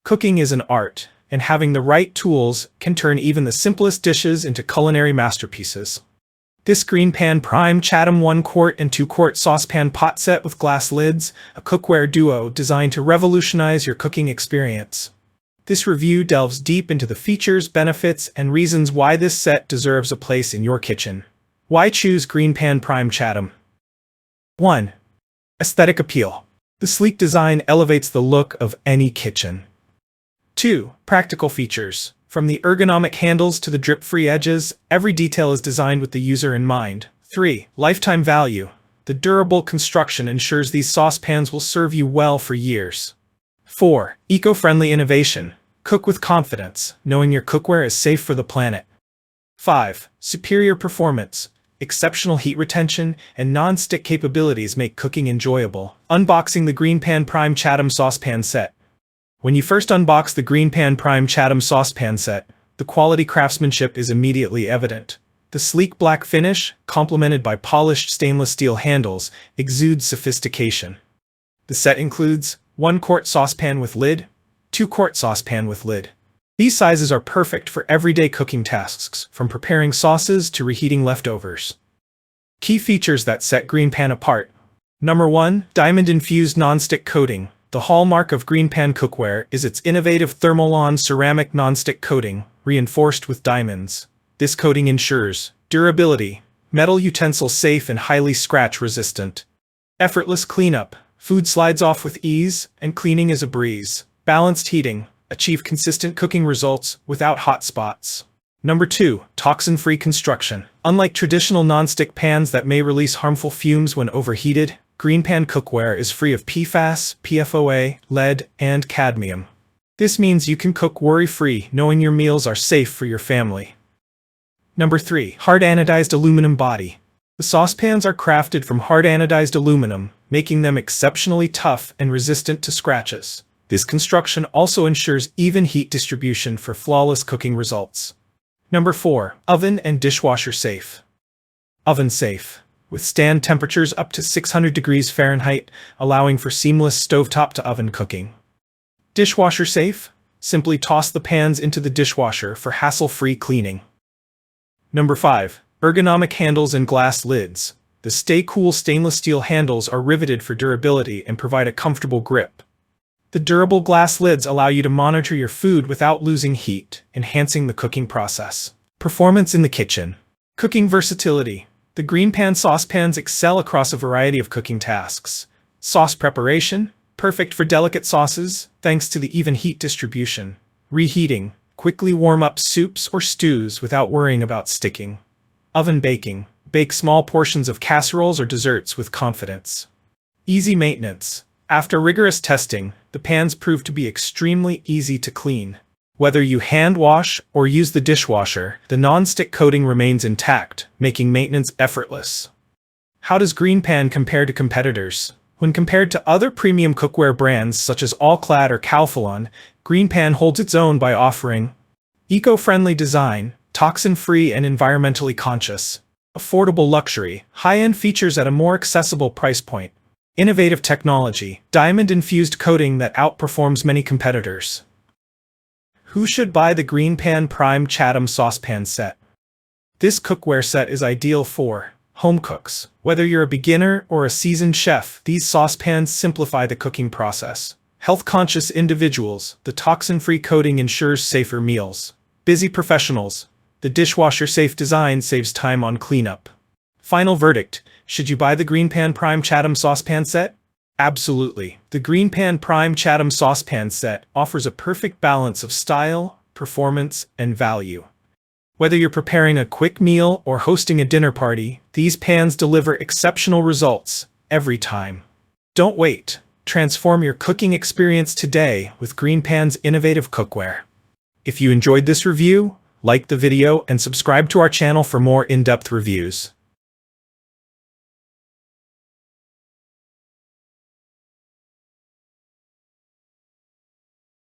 Cooking is an art, and having the right tools can turn even the simplest dishes into culinary masterpieces. This GreenPan Prime Chatham 1-quart and 2-quart saucepan pot set with glass lids, a cookware duo designed to revolutionize your cooking experience. This review delves deep into the features, benefits, and reasons why this set deserves a place in your kitchen. Why choose GreenPan Prime Chatham? 1. Aesthetic appeal. The sleek design elevates the look of any kitchen. 2. Practical features. From the ergonomic handles to the drip-free edges, every detail is designed with the user in mind. 3. Lifetime value. The durable construction ensures these saucepans will serve you well for years. 4. Eco-friendly innovation. Cook with confidence, knowing your cookware is safe for the planet. 5. Superior performance. Exceptional heat retention and non-stick capabilities make cooking enjoyable. Unboxing the GreenPan Prime Chatham Saucepan Set. When you first unbox the GreenPan Prime Chatham Saucepan Set, the quality craftsmanship is immediately evident. The sleek black finish, complemented by polished stainless steel handles, exudes sophistication. The set includes 1-quart saucepan with lid, 2-quart saucepan with lid. These sizes are perfect for everyday cooking tasks, from preparing sauces to reheating leftovers. Key features that set GreenPan apart. Number 1. Diamond-infused nonstick coating. The hallmark of GreenPan cookware is its innovative Thermalon ceramic nonstick coating, reinforced with diamonds. This coating ensures durability, metal utensils safe and highly scratch-resistant. Effortless cleanup. Food slides off with ease, and cleaning is a breeze. Balanced heating. Achieve consistent cooking results without hot spots. Number 2. Toxin-free construction. Unlike traditional nonstick pans that may release harmful fumes when overheated, GreenPan cookware is free of PFAS, PFOA, lead, and cadmium. This means you can cook worry-free, knowing your meals are safe for your family. Number 3. Hard-anodized aluminum body. The saucepans are crafted from hard-anodized aluminum, making them exceptionally tough and resistant to scratches. This construction also ensures even heat distribution for flawless cooking results. Number 4. Oven and dishwasher safe. Oven safe. Withstand temperatures up to 600 degrees Fahrenheit, allowing for seamless stovetop to oven cooking. Dishwasher safe. Simply toss the pans into the dishwasher for hassle-free cleaning. Number 5. Ergonomic handles and glass lids. The stay-cool stainless steel handles are riveted for durability and provide a comfortable grip. The durable glass lids allow you to monitor your food without losing heat, enhancing the cooking process. Performance in the kitchen. Cooking versatility. The GreenPan saucepans excel across a variety of cooking tasks. Sauce preparation, perfect for delicate sauces, thanks to the even heat distribution. Reheating, quickly warm up soups or stews without worrying about sticking. Oven baking, bake small portions of casseroles or desserts with confidence. Easy maintenance. After rigorous testing, the pans prove to be extremely easy to clean. Whether you hand wash or use the dishwasher, the non-stick coating remains intact, making maintenance effortless. How does GreenPan compare to competitors? When compared to other premium cookware brands such as All-Clad or Calphalon, GreenPan holds its own by offering eco-friendly design, toxin-free and environmentally conscious, affordable luxury, high-end features at a more accessible price point, innovative technology, diamond-infused coating that outperforms many competitors. Who should buy the GreenPan Prime Chatham Saucepan Set? This cookware set is ideal for home cooks. Whether you're a beginner or a seasoned chef, these saucepans simplify the cooking process. Health-conscious individuals, the toxin-free coating ensures safer meals. Busy professionals, the dishwasher-safe design saves time on cleanup. Final verdict, should you buy the GreenPan Prime Chatham Saucepan Set? Absolutely. The GreenPan Prime Chatham Saucepan Set offers a perfect balance of style, performance, and value. Whether you're preparing a quick meal or hosting a dinner party, these pans deliver exceptional results every time. Don't wait. Transform your cooking experience today with GreenPan's innovative cookware. If you enjoyed this review, like the video and subscribe to our channel for more in-depth reviews.